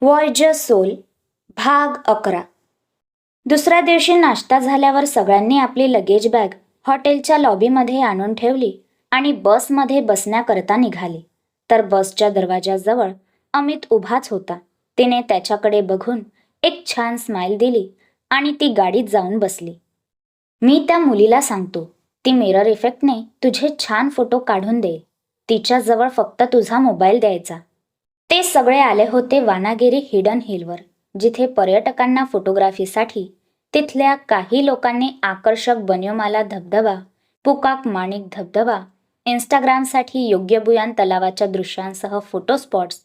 व्हॉयजर soul भाग 11. दुसऱ्या दिवशी नाश्ता झाल्यावर सगळ्यांनी आपली लगेज बॅग हॉटेलच्या लॉबीमध्ये आणून ठेवली आणि बसमध्ये बसण्याकरता निघाली. तर बसच्या दरवाजाजवळ अमित उभाच होता. तिने त्याच्याकडे बघून एक छान स्माईल दिली आणि ती गाडीत जाऊन बसली. मी त्या मुलीला सांगतो, ती मिरर इफेक्टने तुझे छान फोटो काढून देईल. तिच्याजवळ फक्त तुझा मोबाईल द्यायचा. ते सगळे आले होते वानागिरी हिडन हिलवर, जिथे पर्यटकांना फोटोग्राफीसाठी तिथल्या काही लोकांनी आकर्षक बन्योमाला धबधबा, पुकाक माणिक धबधबा, इंस्टाग्रामसाठी योग्यबुयान तलावाच्या दृश्यांसह फोटो स्पॉट्स,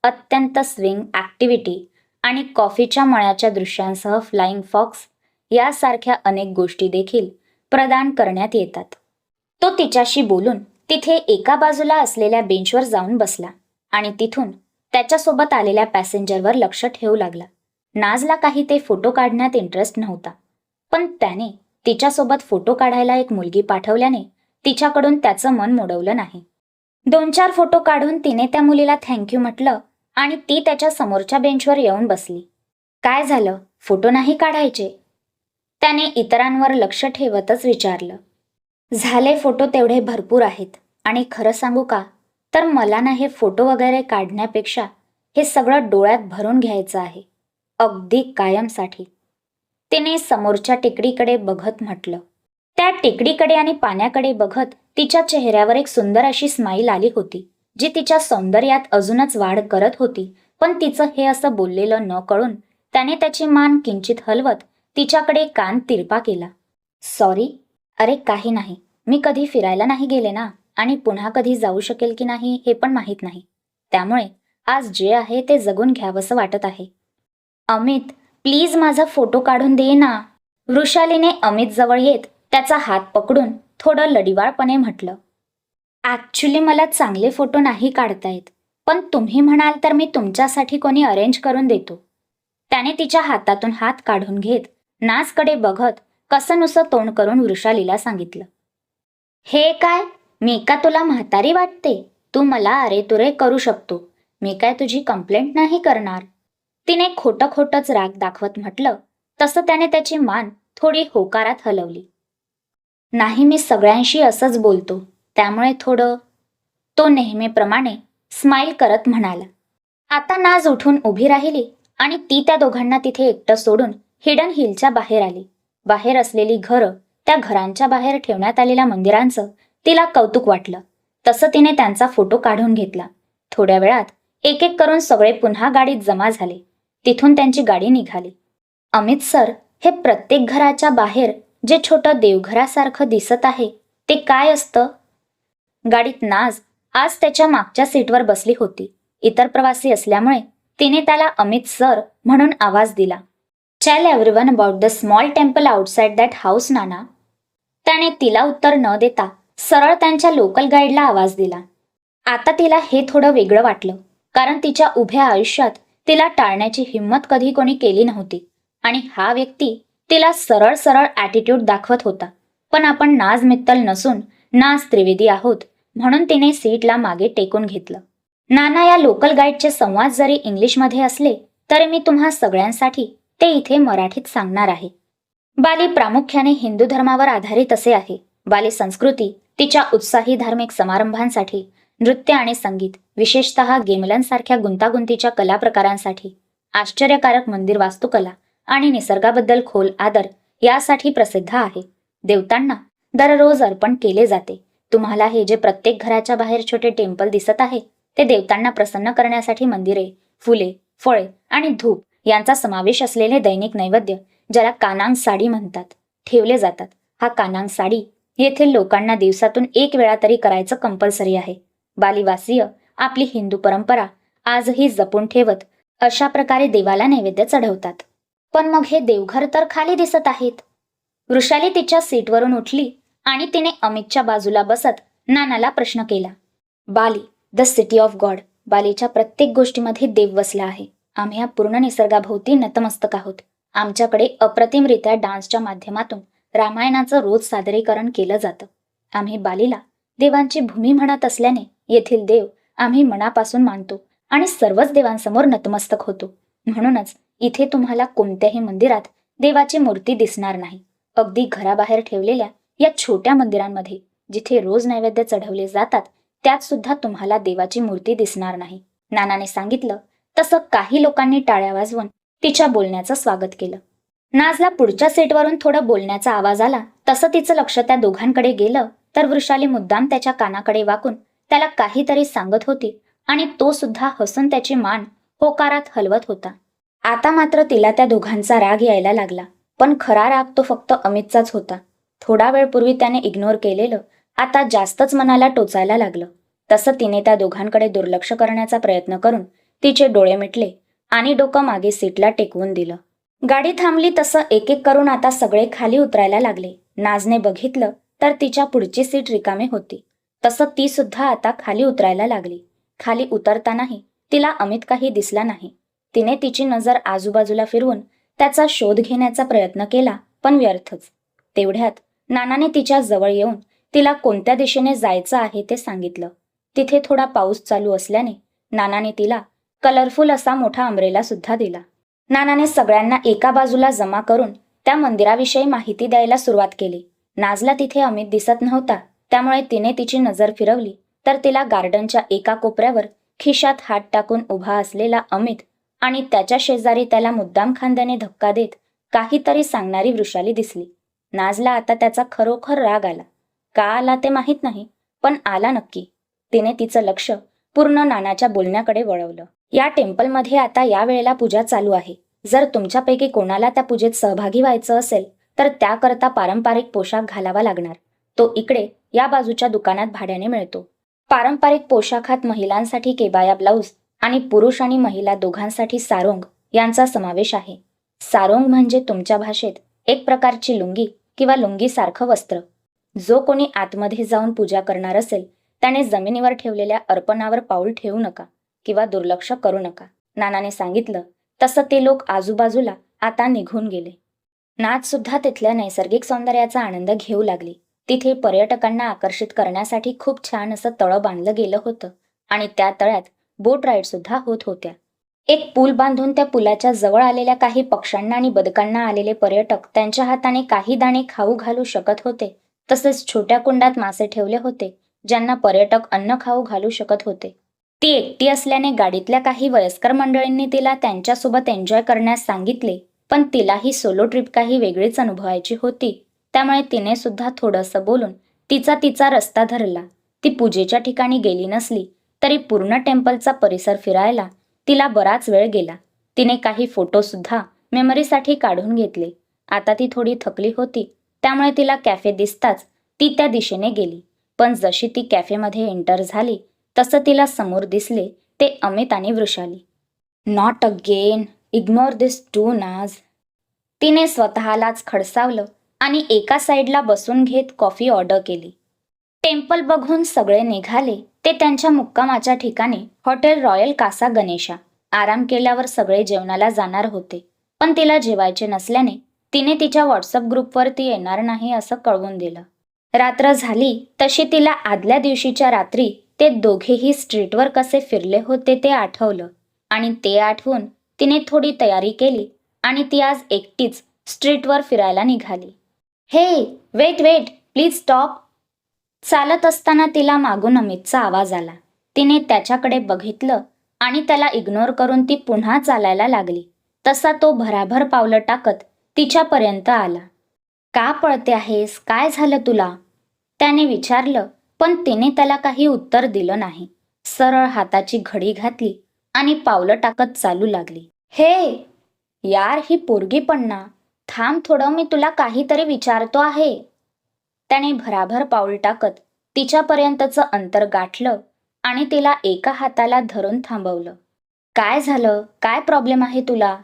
अत्यंत स्विंग ॲक्टिव्हिटी आणि कॉफीच्या मळ्याच्या दृश्यांसह फ्लाइंग फॉक्स यासारख्या अनेक गोष्टी देखील प्रदान करण्यात येतात. तो तिच्याशी बोलून तिथे एका बाजूला असलेल्या बेंचवर जाऊन बसला आणि तिथून त्याच्यासोबत आलेल्या पॅसेंजरवर लक्ष ठेवू लागला. नाजला काही ते फोटो काढण्यात इंटरेस्ट नव्हता, पण त्याने तिच्यासोबत फोटो काढायला एक मुलगी पाठवल्याने तिच्याकडून त्याचं मन मोडवलं नाही. 2-4 फोटो काढून तिने त्या मुलीला थँक्यू म्हटलं आणि ती त्याच्या समोरच्या बेंचवर येऊन बसली. काय झालं, फोटो नाही काढायचे? त्याने इतरांवर लक्ष ठेवतच विचारलं. झाले, फोटो तेवढे भरपूर आहेत आणि खरं सांगू का, तर मला ना हे फोटो वगैरे काढण्यापेक्षा हे सगळं डोळ्यात भरून घ्यायचं आहे, अगदी कायमसाठी. तिने समोरच्या टेकडीकडे बघत म्हटलं. त्या टेकडीकडे आणि पाण्याकडे बघत तिच्या चेहऱ्यावर एक सुंदर अशी स्माईल आली होती, जी तिच्या सौंदर्यात अजूनच वाढ करत होती. पण तिचं हे असं बोललेलं न कळून त्याने त्याची मान किंचित हलवत तिच्याकडे कान तिरपा केला. सॉरी. अरे काही नाही, मी कधी फिरायला नाही गेले ना, आणि पुन्हा कधी जाऊ शकेल की नाही हे पण माहीत नाही. त्यामुळे आज जे आहे ते जगून घ्यावंसं वाटत आहे. अमित, प्लीज माझा फोटो काढून दे ना. वृषालीने अमित जवळ येत त्याचा हात पकडून थोडं लडिवाळपणे म्हटलं. ॲक्च्युली मला चांगले फोटो नाही काढता येत, पण तुम्ही म्हणाल तर मी तुमच्यासाठी कोणी अरेंज करून देतो. त्याने तिच्या हातातून हात काढून घेत नाजकडे बघत कसंनुसं तोंड करून वृषालीला सांगितलं. हे काय, मी का तुला म्हातारी वाटते? तू मला अरेतुरे करू शकतो, मी काय तुझी कंप्लेंट नाही करणार. तिने खोटं खोटंच राग दाखवत म्हटलं. तसं त्याने त्याची मान थोडी होकारात हलवली. नाही, मी सगळ्यांशी असंच बोलतो, त्यामुळे थोडं. तो नेहमीप्रमाणे स्माईल करत म्हणाला. आता नाज उठून उभी राहिली आणि ती त्या दोघांना तिथे एकटं सोडून हिडन हिलच्या बाहेर आली. बाहेर असलेली घरं, त्या घरांच्या बाहेर ठेवण्यात आलेल्या मंदिरांचं तिला कौतुक वाटलं. तसं तिने त्यांचा फोटो काढून घेतला. थोड्या वेळात एक एक करून सगळे पुन्हा गाडीत जमा झाले. तिथून त्यांची गाडी निघाली. अमित सर, हे प्रत्येक घराच्या बाहेर जे छोटं देवघरासारखं दिसत आहे ते काय असतं? गाडीत नाज आज त्याच्या मागच्या सीटवर बसली होती. इतर प्रवासी असल्यामुळे तिने त्याला अमित सर म्हणून आवाज दिला. Tell everyone about the small temple outside that house Nana. त्याने तिला उत्तर न देता सरळ त्यांच्या लोकल गाईडला आवाज दिला. आता तिला हे थोडं वेगळं वाटलं, कारण तिच्या उभ्या आयुष्यात तिला टाळण्याची हिंमत कधी कोणी केली नव्हती आणि हा व्यक्ती तिला सरळ सरळ ॲटिट्यूड दाखवत होता. पण आपण नाज मित्तल नसून नाज त्रिवेदी आहोत, म्हणून तिने सीटला मागे टेकून घेतलं. नाना, या लोकल गाईडचे संवाद जरी इंग्लिशमध्ये असले तरी मी तुम्हा सगळ्यांसाठी ते इथे मराठीत सांगणार आहे. बाली प्रामुख्याने हिंदू धर्मावर आधारित असे आहे. बाली संस्कृती तिच्या उत्साही धार्मिक समारंभांसाठी, नृत्य आणि संगीत, विशेषतः गेमलनसारख्या गुंतागुंतीच्या कला प्रकारांसाठी, आश्चर्यकारक मंदिर वास्तुकला आणि निसर्गाबद्दल खोल आदर यासाठी प्रसिद्ध आहे. देवतांना दररोज अर्पण केले जाते. तुम्हाला हे जे प्रत्येक घराच्या बाहेर छोटे टेम्पल दिसत आहे ते देवतांना प्रसन्न करण्यासाठी मंदिरे, फुले, फळे आणि धूप यांचा समावेश असलेले दैनिक नैवेद्य, ज्याला कानांग साडी म्हणतात, ठेवले जातात. हा कानांग साडी येथील लोकांना दिवसातून 1 वेळा तरी करायचं कंपल्सरी आहे. बालीवासीय आपली हिंदू परंपरा आजही जपून ठेवत अशा प्रकारे देवाला नैवेद्य चढवतात. पण मग हे देवघर तर खाली दिसत आहेत. वृषाली तिच्या सीटवरून उठली आणि तिने अमितच्या बाजूला बसत नानाला प्रश्न केला. बाली, द सिटी ऑफ गॉड. बालीच्या प्रत्येक गोष्टीमध्ये देव वसला आहे. आम्ही या पूर्ण निसर्गाभोवती नतमस्तक आहोत. आमच्याकडे अप्रतिमरित्या डान्सच्या माध्यमातून रामायणाचं रोज सादरीकरण केलं जातं. आम्ही बालीला देवांची भूमी म्हणत असल्याने येथील देव आम्ही मनापासून मानतो आणि सर्वच देवांसमोर नतमस्तक होतो. म्हणूनच इथे तुम्हाला कोणत्याही मंदिरात देवाची मूर्ती दिसणार नाही. अगदी घराबाहेर ठेवलेल्या या छोट्या मंदिरांमध्ये जिथे रोज नैवेद्य चढवले जातात त्यात सुद्धा तुम्हाला देवाची मूर्ती दिसणार नाही. नानाने सांगितलं तसं काही लोकांनी टाळ्या वाजवून तिच्या बोलण्याचं स्वागत केलं. नाजला पुढच्या सीटवरून थोडं बोलण्याचा आवाज आला तसं तिचं लक्ष त्या दोघांकडे गेलं तर वृषाली मुद्दाम त्याच्या कानाकडे वाकून त्याला काहीतरी सांगत होती आणि तो सुद्धा हसून त्याची मान होकारात हलवत होता. आता मात्र तिला त्या दोघांचा राग यायला लागला, पण खरा राग तो फक्त अमितचाच होता. थोडा वेळ पूर्वी त्याने इग्नोर केलेलं आता जास्तच मनाला टोचायला लागलं. तसं तिने त्या दोघांकडे दुर्लक्ष करण्याचा प्रयत्न करून तिचे डोळे मिटले आणि डोकं मागे सीटला टेकवून दिलं. गाडी थांबली तसं एक एक करून आता सगळे खाली उतरायला लागले. नाजने बघितलं तर तिच्या पुढची सीट रिकामी होती. तसं ती सुद्धा आता खाली उतरायला लागली. खाली उतरतानाही तिला अमित काही दिसला नाही. तिने तिची नजर आजूबाजूला फिरवून त्याचा शोध घेण्याचा प्रयत्न केला, पण व्यर्थच. तेवढ्यात नानाने तिच्या जवळ येऊन तिला कोणत्या दिशेने जायचं आहे ते सांगितलं. तिथे थोडा पाऊस चालू असल्याने नानाने तिला कलरफुल असा मोठा अंब्रेला सुद्धा दिला. नानाने सगळ्यांना एका बाजूला जमा करून त्या मंदिराविषयी माहिती द्यायला सुरुवात केली. नाजला तिथे अमित दिसत नव्हता, त्यामुळे तिने तिची नजर फिरवली तर तिला गार्डनच्या एका कोपऱ्यावर खिशात हात टाकून उभा असलेला अमित आणि त्याच्या शेजारी त्याला मुद्दाम खांद्याने धक्का देत काहीतरी सांगणारी वृषाली दिसली. नाजला आता त्याचा खरोखर राग आला. का आला ते माहीत नाही, पण आला नक्की. तिने तिचं लक्ष पूर्ण नानाच्या बोलण्याकडे वळवलं. या टेम्पलमध्ये आता या वेळेला पूजा चालू आहे. जर तुमच्यापैकी कोणाला त्या पूजेत सहभागी व्हायचं असेल तर त्याकरता पारंपरिक पोशाख घालावा लागणार. तो इकडे या बाजूच्या दुकानात भाड्याने मिळतो. पारंपरिक पोशाखात महिलांसाठी केबाया ब्लाऊज आणि पुरुष आणि महिला दोघांसाठी सारोंग यांचा समावेश आहे. सारोंग म्हणजे तुमच्या भाषेत एक प्रकारची लुंगी किंवा लुंगीसारखं वस्त्र. जो कोणी आतमध्ये जाऊन पूजा करणार असेल त्याने जमिनीवर ठेवलेल्या अर्पणावर पाऊल ठेवू नका किंवा दुर्लक्ष करू नका. नानाने सांगितलं तसं ते लोक आजूबाजूला आता निघून गेले. नाच सुद्धा तिथल्या नैसर्गिक सौंदर्याचा आनंद घेऊ लागली. तिथे पर्यटकांना आकर्षित करण्यासाठी खूप छान असं तळं बांधलं गेलं होतं आणि त्या तळ्यात बोट राईड सुद्धा होत होत्या. एक पूल बांधून त्या पुलाच्या जवळ आलेल्या काही पक्ष्यांना आणि बदकांना आलेले पर्यटक त्यांच्या हाताने काही दाणे खाऊ घालू शकत होते. तसेच छोट्या कुंडात मासे ठेवले होते ज्यांना पर्यटक अन्न खाऊ घालू शकत होते. ती एकटी असल्याने गाडीतल्या काही वयस्कर मंडळींनी तिला त्यांच्यासोबत एन्जॉय करण्यास सांगितले, पण तिलाही सोलो ट्रिप काही वेगळीच अनुभवायची होती. त्यामुळे तिने सुद्धा थोडंसं बोलून तिचा रस्ता धरला. ती पूजेच्या ठिकाणी गेली नसली तरी पूर्ण टेम्पलचा परिसर फिरायला तिला बराच वेळ गेला. तिने काही फोटो सुद्धा मेमरीसाठी काढून घेतले. आता ती थोडी थकली होती, त्यामुळे तिला कॅफे दिसताच ती त्या दिशेने गेली. पण जशी ती कॅफेमध्ये एंटर झाली तसं तिला समोर दिसले ते अमित आणि Vrushali. Not again, ignore this too नाज. तिने स्वतःलाच खडसावलं आणि एका साईडला बसून घेत कॉफी ऑर्डर केली. टेम्पल बघून सगळे निघाले ते त्यांच्या मुक्कामाच्या ठिकाणी हॉटेल रॉयल कासा गणेशा. आराम केल्यावर सगळे जेवणाला जाणार होते, पण तिला जेवायचे नसल्याने तिने तिच्या व्हॉट्सअप ग्रुपवर ती येणार नाही असं कळवून दिलं. रात्र झाली तशी तिला आदल्या दिवशीच्या रात्री ते दोघेही स्ट्रीटवर कसे फिरले होते ते आठवलं आणि ते आठवून तिने थोडी तयारी केली आणि ती आज एकटीच स्ट्रीटवर फिरायला निघाली. हे वेट प्लीज स्टॉप. चालत असताना तिला मागून अमितचा आवाज आला. तिने त्याच्याकडे बघितलं आणि त्याला इग्नोर करून ती पुन्हा चालायला लागली. तसा तो भराभर पावलं टाकत तिच्यापर्यंत आला. का पळते आहेस, काय झालं तुला, त्याने विचारलं, पण तिने त्याला काही उत्तर दिलं नाही. सरळ हाताची घडी घातली आणि पावलं टाकत चालू लागली. हे यार, ही पोरगी पण ना, थांब थोडं, मी तुला काहीतरी विचारतो आहे. त्याने भराभर पाऊल टाकत तिच्यापर्यंतचं अंतर गाठलं आणि तिला एका हाताला धरून थांबवलं. काय झालं, काय प्रॉब्लेम आहे तुला,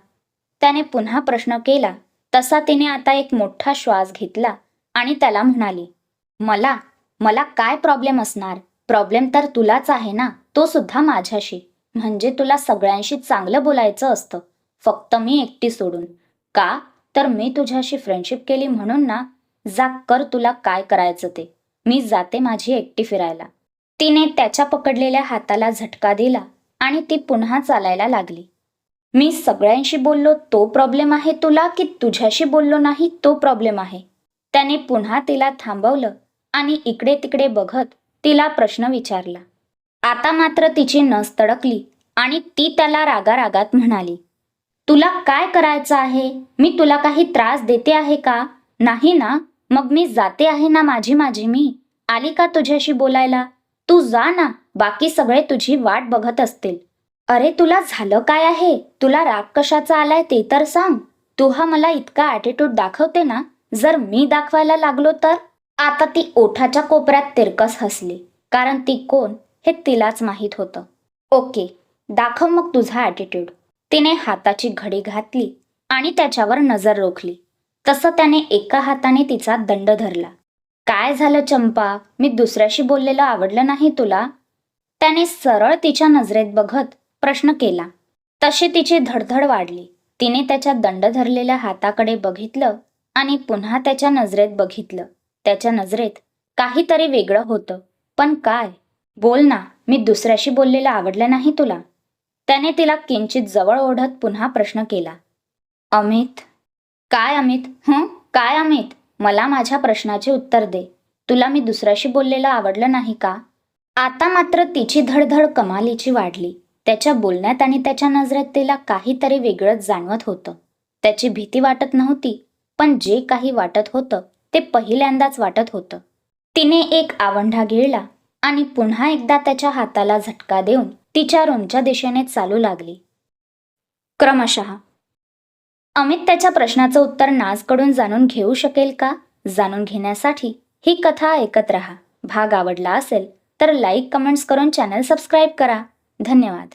त्याने पुन्हा प्रश्न केला. तसा तिने आता एक मोठा श्वास घेतला आणि त्याला म्हणाली, मला काय प्रॉब्लेम असणार, प्रॉब्लेम तर तुलाच आहे ना, तो सुद्धा माझ्याशी. म्हणजे तुला सगळ्यांशी चांगलं बोलायचं असतं, फक्त मी एकटी सोडून. का तर मी तुझ्याशी फ्रेंडशिप केली म्हणून ना. जा, कर तुला काय करायचं ते, मी जाते माझी एकटी फिरायला. तिने त्याच्या पकडलेल्या हाताला झटका दिला आणि ती पुन्हा चालायला लागली. मी सगळ्यांशी बोललो तो प्रॉब्लेम आहे तुला की तुझ्याशी बोललो नाही तो प्रॉब्लेम आहे? त्याने पुन्हा तिला थांबवलं आणि इकडे तिकडे बघत तिला प्रश्न विचारला. आता मात्र तिची नस तडकली आणि ती त्याला रागारागात म्हणाली, तुला काय करायचं आहे? मी तुला काही त्रास देते आहे का? नाही ना? मग मी जाते आहे ना माझी माझी मी. आली का तुझ्याशी बोलायला? तू जा ना, बाकी सगळे तुझी वाट बघत असतील. अरे तुला झालं काय आहे? तुला राग कशाचा आलाय ते तर सांग. तू हा मला इतका ॲटिट्यूड दाखवते ना, जर मी दाखवायला लागलो तर? आता ती ओठाच्या कोपऱ्यात तिरकस हसली, कारण ती कोण हे तिलाच माहीत होतं. ओके, दाखव मग तुझा ॲटिट्यूड. तिने हाताची घडी घातली आणि त्याच्यावर नजर रोखली. तसं त्याने एका हाताने तिचा दंड धरला. काय झालं चंपा? मी दुसऱ्याशी बोललेलं आवडलं नाही तुला? त्याने सरळ तिच्या नजरेत बघत प्रश्न केला. तशी तिची धडधड वाढली. तिने त्याच्या दंड धरलेल्या हाताकडे बघितलं आणि पुन्हा त्याच्या नजरेत बघितलं. त्याच्या नजरेत काहीतरी वेगळं होतं. पण काय? बोल ना, मी दुसऱ्याशी बोललेलं आवडलं नाही तुला? त्याने तिला किंचित जवळ ओढत पुन्हा प्रश्न केला. अमित? काय अमित? काय अमित? मला माझ्या प्रश्नाचे उत्तर दे. तुला मी दुसऱ्याशी बोललेलं आवडलं नाही का? आता मात्र तिची धडधड कमालीची वाढली. त्याच्या बोलण्यात आणि त्याच्या नजरेत तिला काहीतरी वेगळंच जाणवत होतं. त्याची भीती वाटत नव्हती, पण जे काही वाटत होतं ते पहिल्यांदाच वाटत होतं. तिने एक आवंढा गिळला आणि पुन्हा एकदा त्याच्या हाताला झटका देऊन तिच्या रूमच्या दिशेने चालू लागली. क्रमशः अमित त्याच्या प्रश्नाचं उत्तर नाजकडून जाणून घेऊ शकेल का? जाणून घेण्यासाठी ही कथा ऐकत रहा. भाग आवडला असेल तर लाईक कमेंट्स करून चॅनल सबस्क्राईब करा. धन्यवाद.